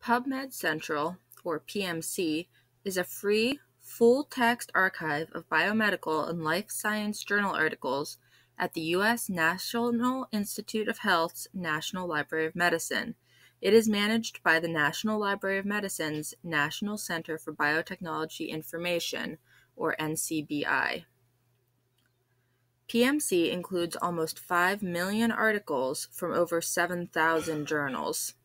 PubMed Central, or PMC, is a free, full-text archive of biomedical and life science journal articles at the U.S. National Institute of Health's National Library of Medicine. It is managed by the National Library of Medicine's National Center for Biotechnology Information, or NCBI. PMC includes almost 5 million articles from over 7,000 journals.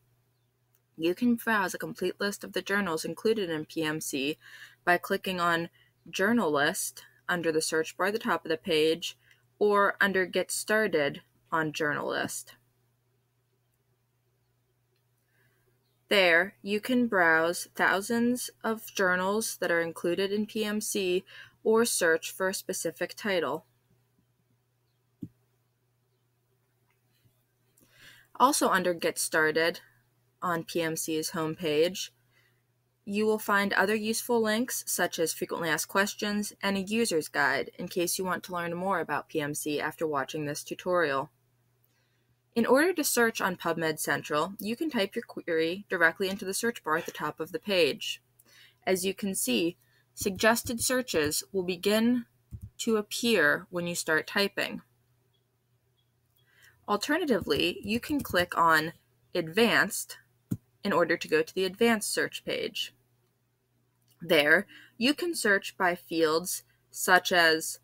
You can browse a complete list of the journals included in PMC by clicking on Journal List under the search bar at the top of the page, or under Get Started on Journal List. There, you can browse thousands of journals that are included in PMC or search for a specific title. Also under Get Started on PMC's homepage, you will find other useful links such as frequently asked questions and a user's guide in case you want to learn more about PMC after watching this tutorial. In order to search on PubMed Central, you can type your query directly into the search bar at the top of the page. As you can see, suggested searches will begin to appear when you start typing. Alternatively, you can click on Advanced in order to go to the Advanced search page. There, you can search by fields such as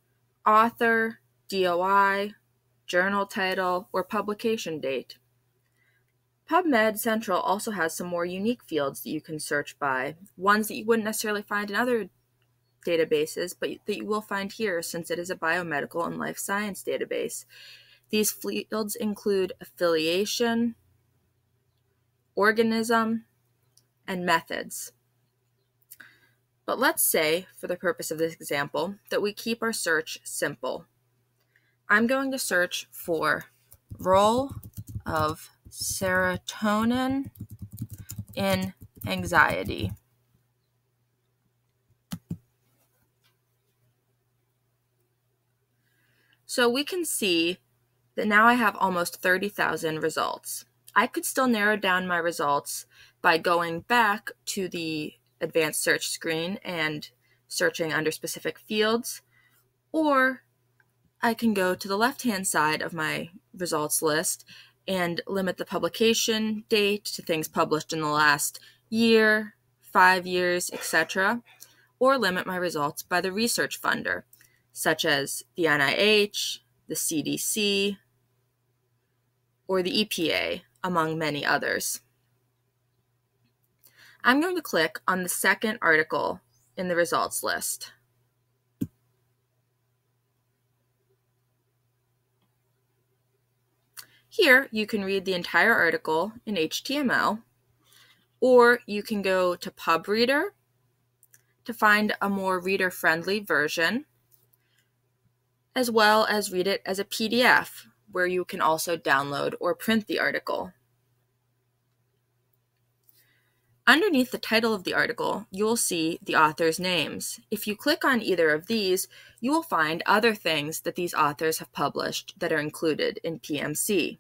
author, DOI, journal title, or publication date. PubMed Central also has some more unique fields that you can search by, ones that you wouldn't necessarily find in other databases, but that you will find here since it is a biomedical and life science database. These fields include affiliation, organism, and methods. But let's say, for the purpose of this example, that we keep our search simple. I'm going to search for role of serotonin in anxiety. So we can see that now I have almost 30,000 results. I could still narrow down my results by going back to the advanced search screen and searching under specific fields, or I can go to the left-hand side of my results list and limit the publication date to things published in the last year, 5 years, etc., or limit my results by the research funder, such as the NIH, the CDC, or the EPA, among many others. I'm going to click on the second article in the results list. Here, you can read the entire article in HTML, or you can go to PubReader to find a more reader-friendly version, as well as read it as a PDF, where you can also download or print the article. Underneath the title of the article, you will see the author's names. If you click on either of these, you will find other things that these authors have published that are included in PMC.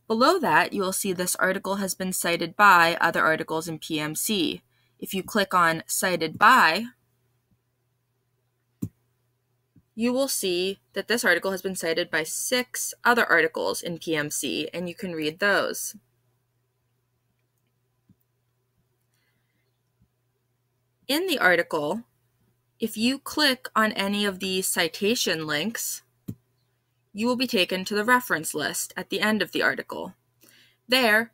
Below that, you will see this article has been cited by other articles in PMC. If you click on Cited By, you will see that this article has been cited by 6 other articles in PMC, and you can read those. In the article, if you click on any of the citation links, you will be taken to the reference list at the end of the article. There,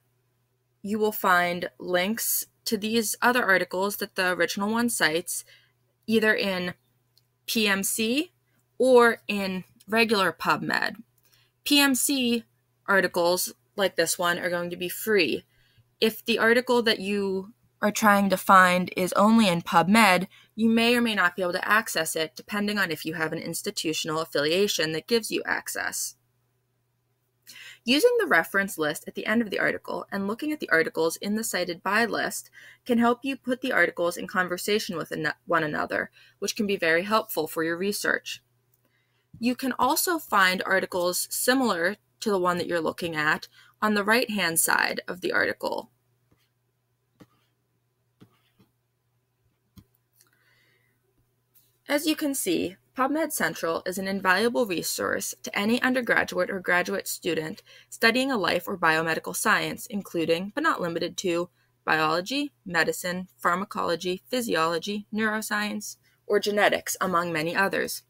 you will find links to these other articles that the original one cites, either in PMC or in regular PubMed. PMC articles like this one are going to be free. If the article that you are trying to find is only in PubMed, you may or may not be able to access it depending on if you have an institutional affiliation that gives you access. Using the reference list at the end of the article and looking at the articles in the cited by list can help you put the articles in conversation with one another, which can be very helpful for your research. You can also find articles similar to the one that you're looking at on the right-hand side of the article. As you can see, PubMed Central is an invaluable resource to any undergraduate or graduate student studying a life or biomedical science, including, but not limited to, biology, medicine, pharmacology, physiology, neuroscience, or genetics, among many others.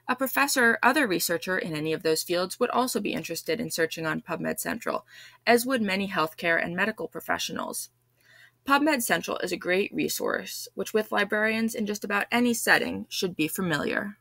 A professor or other researcher in any of those fields would also be interested in searching on PubMed Central, as would many healthcare and medical professionals. PubMed Central is a great resource, which with librarians in just about any setting should be familiar.